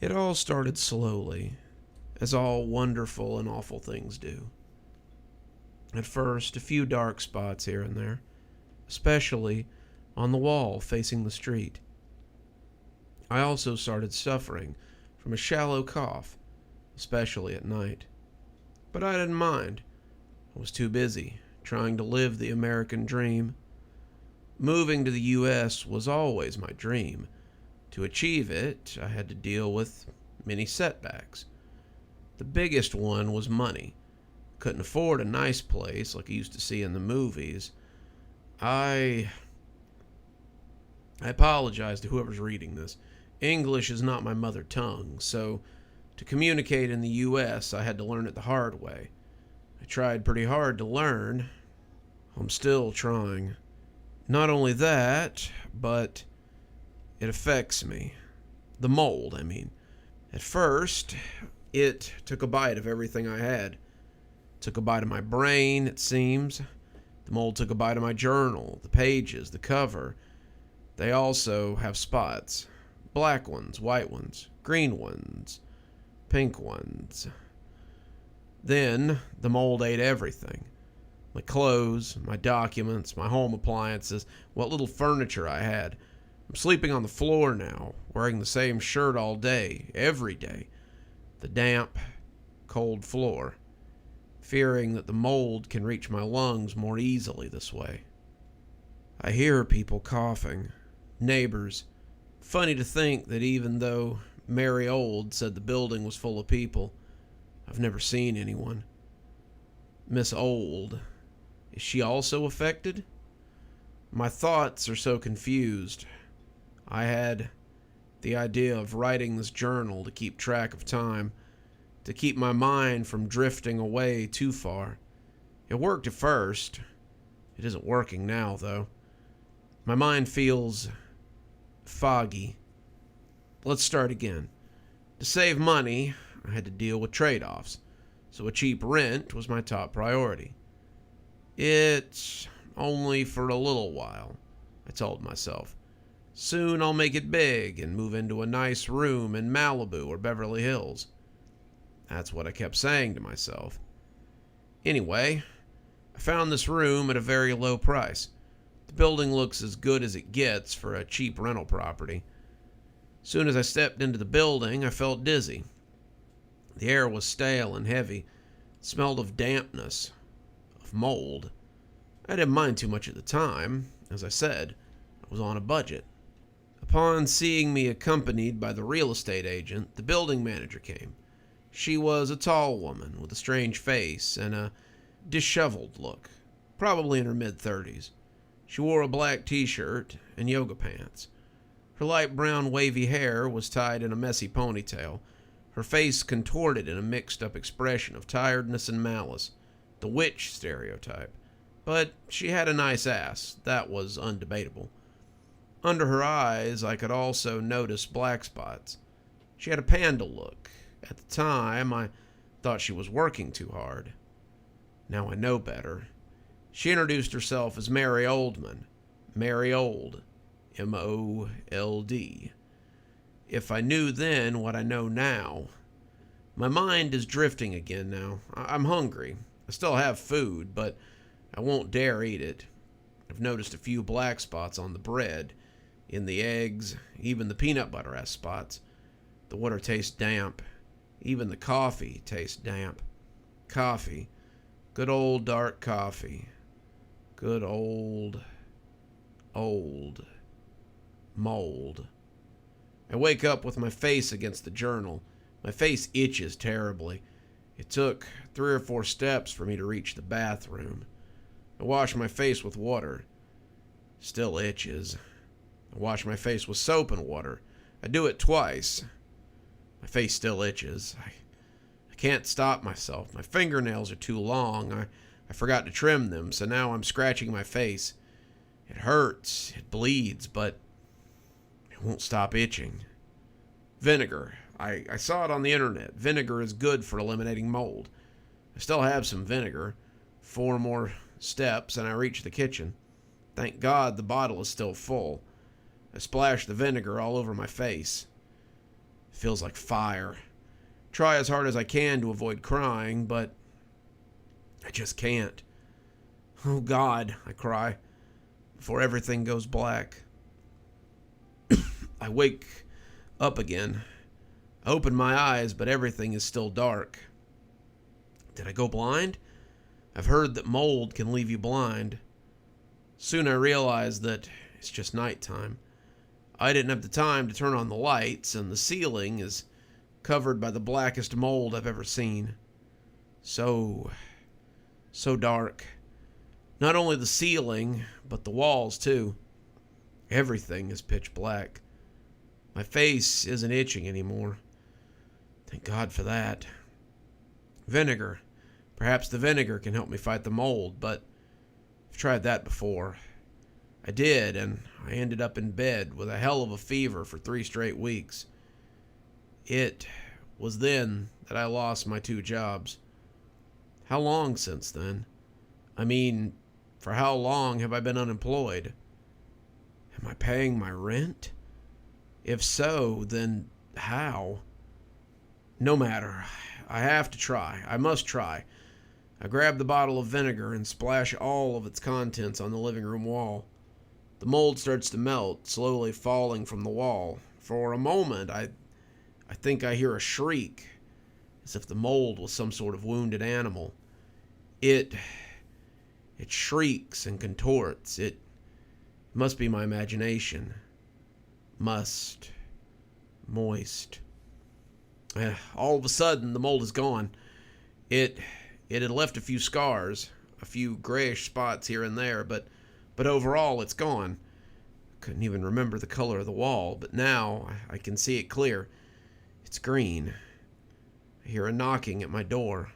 It all started slowly, as all wonderful and awful things do. At first, a few dark spots here and there, especially on the wall facing the street. I also started suffering from a shallow cough, especially at night. But I didn't mind. I was too busy trying to live the American dream. Moving to the U.S. was always my dream. To achieve it, I had to deal with many setbacks. The biggest one was money. Couldn't afford a nice place like I used to see in the movies. I apologize to whoever's reading this. English is not my mother tongue, so to communicate in the U.S., I had to learn it the hard way. I tried pretty hard to learn. I'm still trying. Not only that, but it affects me. The mold, I mean. At first, it took a bite of everything I had. It took a bite of my brain, it seems. The mold took a bite of my journal, the pages, the cover. They also have spots. Black ones, white ones, green ones, pink ones. Then the mold ate everything. My clothes, my documents, my home appliances, what little furniture I had. I'm sleeping on the floor now, wearing the same shirt all day, every day. The damp, cold floor. Fearing that the mold can reach my lungs more easily this way. I hear people coughing. Neighbors. Funny to think that even though Mary Old said the building was full of people, I've never seen anyone. Miss Old. Is she also affected? My thoughts are so confused. I had the idea of writing this journal to keep track of time, to keep my mind from drifting away too far. It worked at first. It isn't working now, though. My mind feels foggy. Let's start again. To save money, I had to deal with trade-offs, so a cheap rent was my top priority. It's only for a little while, I told myself. Soon I'll make it big and move into a nice room in Malibu or Beverly Hills. That's what I kept saying to myself. Anyway, I found this room at a very low price. The building looks as good as it gets for a cheap rental property. Soon as I stepped into the building, I felt dizzy. The air was stale and heavy. It smelled of dampness, of mold. I didn't mind too much at the time. As I said, I was on a budget. Upon seeing me accompanied by the real estate agent, the building manager came. She was a tall woman with a strange face and a disheveled look, probably in her mid-30s. She wore a black t-shirt and yoga pants. Her light brown wavy hair was tied in a messy ponytail. Her face contorted in a mixed-up expression of tiredness and malice, the witch stereotype. But she had a nice ass, that was undebatable. Under her eyes, I could also notice black spots. She had a panda look. At the time, I thought she was working too hard. Now I know better. She introduced herself as Mary Oldman. Mary Old. M-O-L-D. If I knew then what I know now. My mind is drifting again now. I'm hungry. I still have food, but I won't dare eat it. I've noticed a few black spots on the bread, in the eggs, even the peanut butter has spots. The water tastes damp. Even the coffee tastes damp. Coffee. Good old dark coffee. Good old mold. I wake up with my face against the journal. My face itches terribly. It took 3 or 4 steps for me to reach the bathroom. I wash my face with water. Still itches. I wash my face with soap and water. I do it twice. My face still itches. I can't stop myself. My fingernails are too long. I forgot to trim them, so now I'm scratching my face. It hurts. It bleeds, but it won't stop itching. Vinegar. I saw it on the internet. Vinegar is good for eliminating mold. I still have some vinegar. 4 more steps and I reach the kitchen. Thank God the bottle is still full. I splash the vinegar all over my face. It feels like fire. Try as hard as I can to avoid crying, but I just can't. Oh God, I cry before everything goes black. I wake up again. I open my eyes, but everything is still dark. Did I go blind? I've heard that mold can leave you blind. Soon I realized that it's just nighttime. I didn't have the time to turn on the lights, and the ceiling is covered by the blackest mold I've ever seen. So dark. Not only the ceiling, but the walls too. Everything is pitch black. My face isn't itching anymore. Thank God for that. Vinegar. Perhaps the vinegar can help me fight the mold, but I've tried that before. I did, and I ended up in bed with a hell of a fever for 3 straight weeks. It was then that I lost my 2 jobs. How long since then? I mean, for how long have I been unemployed? Am I paying my rent? If so, then how? No matter. I have to try. I must try. I grab the bottle of vinegar and splash all of its contents on the living room wall. The mold starts to melt, slowly falling from the wall. For a moment, I think I hear a shriek, as if the mold was some sort of wounded animal. It shrieks and contorts. It must be my imagination. Moist. All of a sudden, the mold is gone. It had left a few scars, a few grayish spots here and there, but overall, it's gone. Couldn't even remember the color of the wall, but now I can see it clear. It's green. I hear a knocking at my door.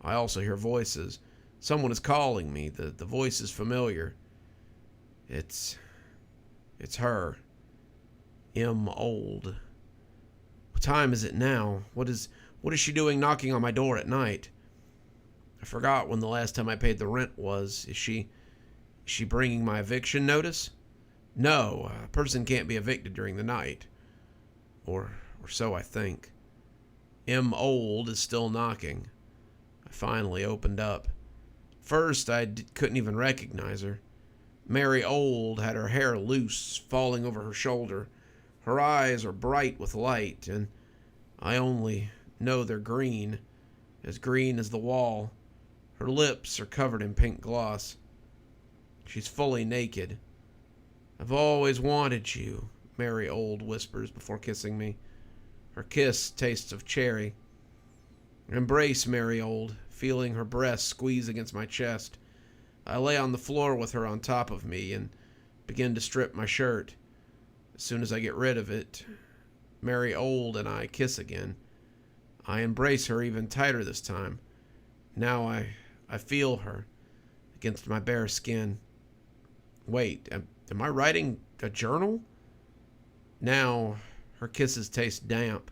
I also hear voices. Someone is calling me. The voice is familiar. It's her. Old. What time is it now? What is she doing knocking on my door at night? I forgot when the last time I paid the rent was. Is she bringing my eviction notice? No, a person can't be evicted during the night. Or so I think. Old is still knocking. I finally opened up. First, I couldn't even recognize her. Mary Old had her hair loose, falling over her shoulder. Her eyes are bright with light, and I only know they're green as the wall. Her lips are covered in pink gloss. She's fully naked. I've always wanted you, Mary Old whispers before kissing me. Her kiss tastes of cherry. I embrace Mary Old, feeling her breasts squeeze against my chest. I lay on the floor with her on top of me and begin to strip my shirt. As soon as I get rid of it, Mary Old and I kiss again. I embrace her even tighter this time. Now I feel her against my bare skin. Wait, am I writing a journal? Now her kisses taste damp.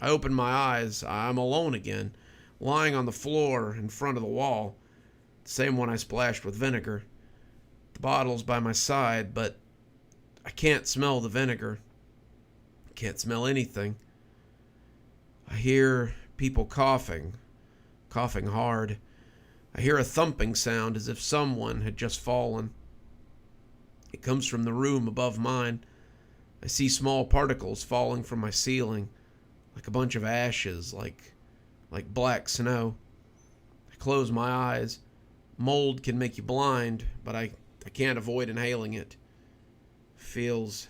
I open my eyes. I'm alone again, lying on the floor in front of the wall, the same one I splashed with vinegar. The bottle's by my side, but I can't smell the vinegar. I can't smell anything. I hear people coughing hard. I hear a thumping sound as if someone had just fallen. It comes from the room above mine. I see small particles falling from my ceiling, like a bunch of ashes, like black snow. I close my eyes. Mold can make you blind, but I can't avoid inhaling it. Feels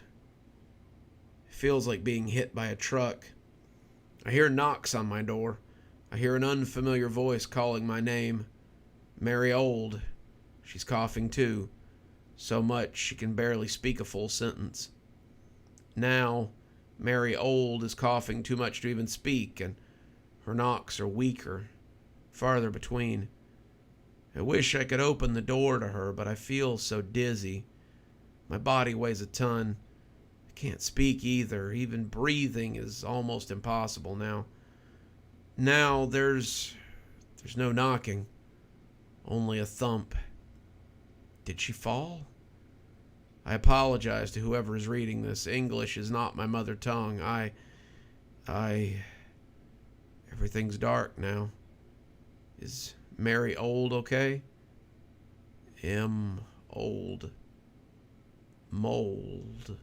like being hit by a truck. I hear knocks on my door. I hear an unfamiliar voice calling my name. Mary Old. She's coughing too, so much she can barely speak a full sentence. Now, Mary Old is coughing too much to even speak, and her knocks are weaker, farther between. I wish I could open the door to her, but I feel so dizzy. My body weighs a ton. I can't speak either. Even breathing is almost impossible now. Now there's no knocking, only a thump. Did she fall? I apologize to whoever is reading this. English is not my mother tongue. I Everything's dark now. Is Mary old okay? Old. Mold.